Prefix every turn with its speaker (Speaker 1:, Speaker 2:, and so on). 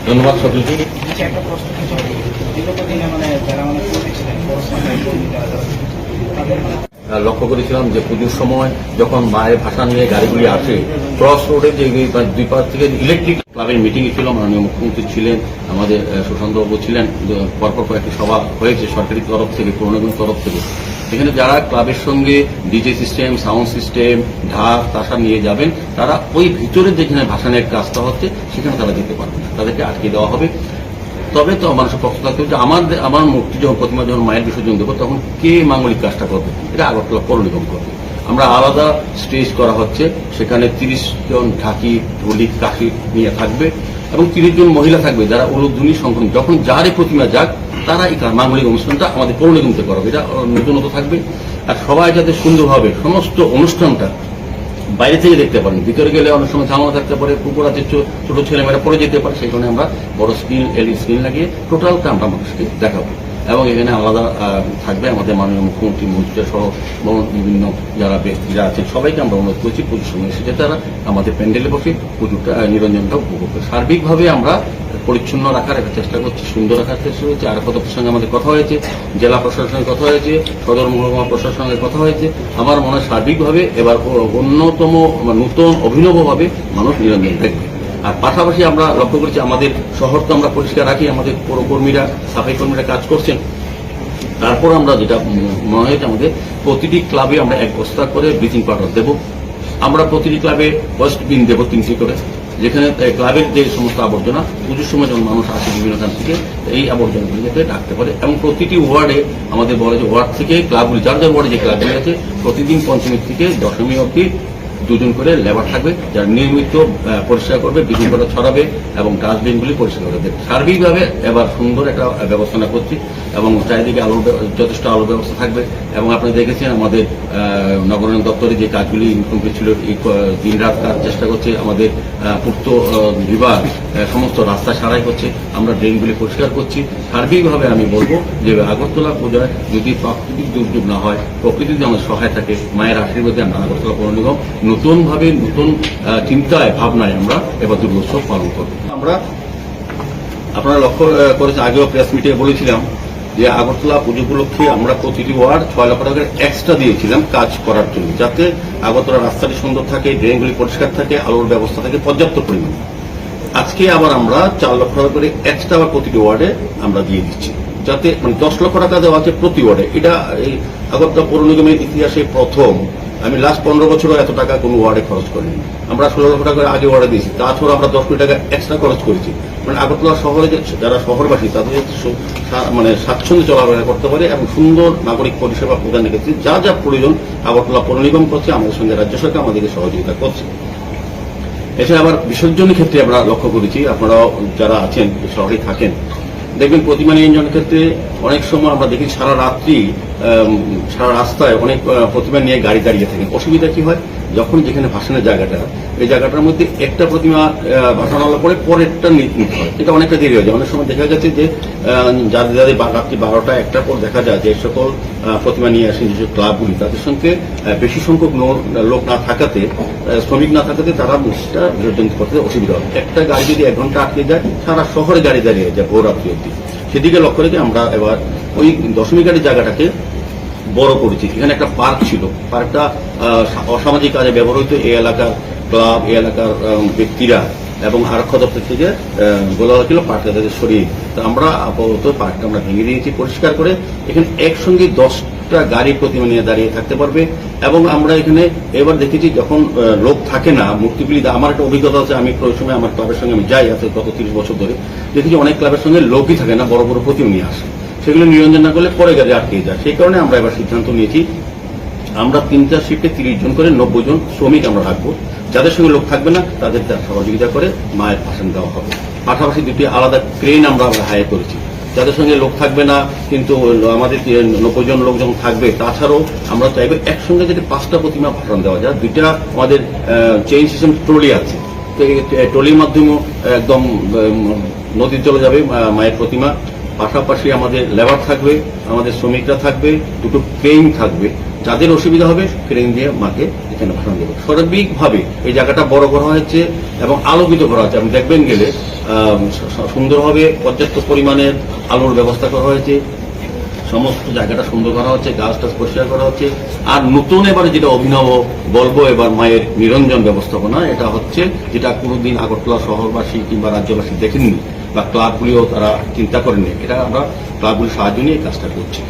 Speaker 1: ধন্যবাদ সকলকে।
Speaker 2: একটা প্রশ্ন বিগত দিনে যারা করেছিলেন
Speaker 1: লক্ষ্য করেছিলাম যে পুজোর সময় যখন মায়ের ভাষা নিয়ে গাড়িগুলি আসে, ক্রস রোডে যে দুই পাশ থেকে ইলেকট্রিক ক্লাবের মিটিংয়ে ছিল, মাননীয় মুখ্যমন্ত্রী ছিলেন, আমাদের সুশান্তবাবু ছিলেন, পরপর কয়েকটি সভা হয়েছে সরকারি তরফ থেকে, পৌর নিগমের তরফ থেকে। এখানে যারা ক্লাবের সঙ্গে ডিজে সিস্টেম, সাউন্ড সিস্টেম, ঢাক, তাসা নিয়ে যাবেন, তারা ওই ভিতরে যেখানে ভাসানের কাজটা হচ্ছে সেখানে তারা যেতে পারবে না, তাদেরকে আটকে দেওয়া হবে। তবে তো মানুষের পক্ষ থাকতে হবে যে আমার মূর্তি যখন প্রতিমা যখন মায়ের বিসর্জন দেবো তখন কে মাঙ্গলিক কাজটা করবে, এটা আগরতলা পৌর নিগম করবে। আমরা আলাদা স্টেজ করা হচ্ছে, সেখানে 30 জন ঢাকি, ঢুলি, কাশি নিয়ে থাকবে এবং 30 জন মহিলা থাকবে যারা উলুধ্বনি সংগ্রহ, যখন যারই প্রতিমা যাক তারা এই মাঙ্গলিক অনুষ্ঠানটা আমাদের পৌর নিগমতে করাবে, এটা নতুনত্ব থাকবে। আর সবাই যাতে সুন্দরভাবে সমস্ত অনুষ্ঠানটা বাইরে থেকে দেখতে পারেন, ভিতরে গেলে অনেক সময় ঝামেলা থাকতে পারে, পুকুর আছে, ছোট ছেলেমেয়েরা পড়ে যেতে পারে, সেই কারণে আমরা বড় স্ক্রিন, এলইডি স্ক্রিন লাগিয়ে টোটালটা আমরা মানুষকে দেখাবো। এবং এখানে আলাদা থাকবে আমাদের মাননীয় মুখ্যমন্ত্রী, মন্ত্রী সহ বিভিন্ন যারা ব্যক্তিরা আছেন সবাইকে আমরা অনুরোধ করছি পুজোর সময় এসে তারা আমাদের প্যান্ডেলে বসে পুজোটা নিরঞ্জনটা উপভোগ করে। সার্বিকভাবে আমরা পরিচ্ছন্ন রাখার একটা চেষ্টা করছি, সুন্দর রাখার চেষ্টা হয়েছে। আর কত প্রসঙ্গে আমাদের কথা হয়েছে, জেলা প্রশাসনের সঙ্গে কথা হয়েছে, সদর মহকুমা প্রশাসনের সঙ্গে কথা হয়েছে। আমার মনে হয় সার্বিকভাবে এবার অন্যতম নতুন অভিনবভাবে মানুষ নিরঞ্জন দেখবে। আর পাশাপাশি আমরা লক্ষ্য করেছি আমাদের শহর তো আমরা পরিষ্কার রাখি, আমাদের পৌরকর্মীরা, সাফাই কর্মীরা কাজ করছেন। তারপর আমরা যেটা মনে হয়েছে আমাদের প্রতিটি ক্লাবে আমরা 1 বস্তা করে ব্লিচিং পাউডার দেবো। আমরা প্রতিটি ক্লাবে ওয়েস্ট বিন দেবো 3টি করে, যেখানে ক্লাবের যে সমস্ত আবর্জনা পুজোর সময় যখন মানুষ আসে বিভিন্ন কান থেকে এই আবর্জনাগুলি যাতে ডাকতে পারে। এবং প্রতিটি ওয়ার্ডে আমাদের বলে যে ওয়ার্ড থেকে ক্লাবগুলি, যার যার ওয়ার্ডে যে ক্লাবগুলি আছে, প্রতিদিন পঞ্চমী থেকে দশমী অবধি 2 জন করে লেবার থাকবে যারা নিয়মিত পরিষ্কার করবে, ব্লিচিং পাউডার ছড়াবে এবং ডাস্টবিনগুলি পরিষ্কার করবে। সার্বিকভাবে এবার সুন্দর একটা ব্যবস্থা করছি এবং চারিদিকে যথেষ্ট আলোর ব্যবস্থা থাকবে। এবং আপনি দেখেছেন আমাদের নগরায়ণ দপ্তরে যে কাজগুলি ইনকমপ্লিট ছিল, এই দিনরাত কাজ চেষ্টা করছে আমাদের পূর্ত বিভাগ, সমস্ত রাস্তা সারাই করছে, আমরা ড্রেনগুলি পরিষ্কার করছি। সার্বিকভাবে আমি বলবো যে আগরতলা পূজায় যদি প্রাকৃতিক দুর্যোগ না হয়, প্রকৃতি যদি আমাদের সহায় থাকে, মায়ের আশীর্বাদে আমরা আগরতলা পৌর নিগম নতুনভাবে নতুন চিন্তায় ভাবনায় আমরা এবার দুর্গোৎসব পালন করব। আপনারা লক্ষ্য করেছেন, আগেও প্রেস মিটে বলেছিলাম যে আগরতলা পুজো উপলক্ষে আমরা প্রতিটি ওয়ার্ড 6 লক্ষ টাকা এক্সট্রা দিয়েছিলাম কাজ করার জন্য, যাতে আগরতলা রাস্তাটি সুন্দর থাকে, ড্রেনগুলি পরিষ্কার থাকে, আলোর ব্যবস্থা থাকে পর্যাপ্ত পরিমাণে। আজকে আবার আমরা 4 লক্ষ টাকা করে এক্সট্রা আবার প্রতিটি ওয়ার্ডে আমরা দিয়ে দিচ্ছি, যাতে 10 লক্ষ টাকা দেওয়া আছে প্রতি ওয়ার্ডে। এটা এই আগরতলা পৌর নিগমের ইতিহাসে প্রথম। আমি লাস্ট 15 বছরও এত টাকা কোনো ওয়ার্ডে খরচ করিনি। আমরা 16 লক্ষ টাকা আগে ওয়ার্ডে দিয়েছি, তাছাড়া আমরা 10 কোটি টাকা এক্সট্রা খরচ করেছি। আগরতলা শহরে যারা শহরবাসী তাদের স্বাচ্ছন্দ্যে চলাফেরা করতে পারে এবং সুন্দর নাগরিক পরিষেবা প্রদানের ক্ষেত্রে যা যা প্রয়োজন আগরতলা পৌর নিগম করছে, আমাদের সঙ্গে রাজ্য সরকার আমাদেরকে সহযোগিতা করছে। এছাড়া আবার বিসর্জনের ক্ষেত্রে আমরা লক্ষ্য করেছি, আপনারাও যারা আছেন শহরে থাকেন দেখবেন প্রতিমা নিরঞ্জনের ক্ষেত্রে অনেক সময় আমরা দেখি সারা রাত্রি সারা রাস্তায় অনেক প্রতিমা নিয়ে গাড়ি দাঁড়িয়ে থাকে। অসুবিধা কি হয়, যখন যেখানে ভাসানের জায়গাটা, এই জায়গাটার মধ্যে একটা প্রতিমা ভাসানো হওয়ার পরে পরেরটা নিতে হয়, এটা অনেকটা দেরি হয়ে যায়। অনেক সময় দেখা যাচ্ছে যে যাদের রাত্রি 12টা 1টার পর দেখা যায় যে সকল প্রতিমা নিয়ে আসেন যে ক্লাবগুলি, তাদের সঙ্গে বেশি সংখ্যক লোক না থাকাতে, শ্রমিক না থাকাতে তারা মূর্তিটা বিসর্জন করতে অসুবিধা হয়। একটা গাড়ি যদি 1 ঘন্টা আটকে যায়, সারা শহরে গাড়ি দাঁড়িয়ে যায় ভোররাত্রি অবধি। সেদিকে লক্ষ্য রেখে আমরা এবার ওই দশমী গাড়ির জায়গাটাকে বড় করেছি। এখানে একটা পার্ক ছিল, পার্কটা অসামাজিক কাজে ব্যবহৃত এই এলাকার ক্লাব, এই এলাকার ব্যক্তিরা এবং আরক্ষা দপ্তর থেকে বলা হয়েছিল পার্কটা তাদের সরিয়ে। তো আমরা আপাতত পার্কটা আমরা ভেঙে দিয়েছি পরিষ্কার করে। এখানে একসঙ্গে 10টা গাড়ি প্রতিমা নিয়ে দাঁড়িয়ে থাকতে পারবে। এবং আমরা এখানে এবার দেখেছি যখন লোক থাকে না, মূর্তিগুলি, আমার একটা অভিজ্ঞতা আছে, আমি ওই সময় আমার ক্লাবের সঙ্গে আমি যাই আছে গত 30 বছর ধরে, দেখেছি অনেক ক্লাবের সঙ্গে লোকই থাকে না, বড় বড় প্রতিমা নিয়ে আসে, সেগুলো নিরঞ্জন না করলে পরে গাড়ি আটকে যায়। সেই কারণে আমরা এবার সিদ্ধান্ত নিয়েছি আমরা 3টা শিফটে 30 জন করে 90 জন শ্রমিক আমরা রাখবো, যাদের সঙ্গে লোক থাকবে না তাদের সহযোগিতা করে মায়ের ভাসান দেওয়া হবে। পাশাপাশি 2টি আলাদা ক্রেন আমরা হায়ার করেছি, যাদের সঙ্গে লোক থাকবে না কিন্তু আমাদের 90 জন লোক যখন থাকবে। তাছাড়াও আমরা চাইবো একসঙ্গে যদি 5টা প্রতিমা ভাসান দেওয়া যায়। 2টা আমাদের চেইন সিস্টেম ট্রলি আছে, তো এই ট্রলির মাধ্যমেও একদম নদী চলে যাবে মায়ের প্রতিমা। পাশাপাশি আমাদের লেবার থাকবে, আমাদের শ্রমিকরা থাকবে, 2টো ক্রেন থাকবে, যাদের অসুবিধা হবে ক্রেন দিয়ে মাকে এখানে ভাসান দেবে। সার্বিকভাবে এই জায়গাটা বড় করা হয়েছে এবং আলোকিত করা হয়েছে। আপনি দেখবেন গেলে সুন্দরভাবে পর্যাপ্ত পরিমাণের আলোর ব্যবস্থা করা হয়েছে, সমস্ত জায়গাটা সুন্দর করা হচ্ছে, গাছ টাছ পরিষ্কার করা হচ্ছে। আর নতুন এবারে যেটা অভিনব বলবো এবার মায়ের নিরঞ্জন ব্যবস্থাপনা, এটা হচ্ছে যেটা কোনোদিন আগরতলা শহরবাসী কিংবা রাজ্যবাসী দেখেননি বা ক্লাবগুলিও তারা চিন্তা করেননি। এটা আমরা ক্লাবগুলির সাহায্য নিয়ে এই কাজটা করছি।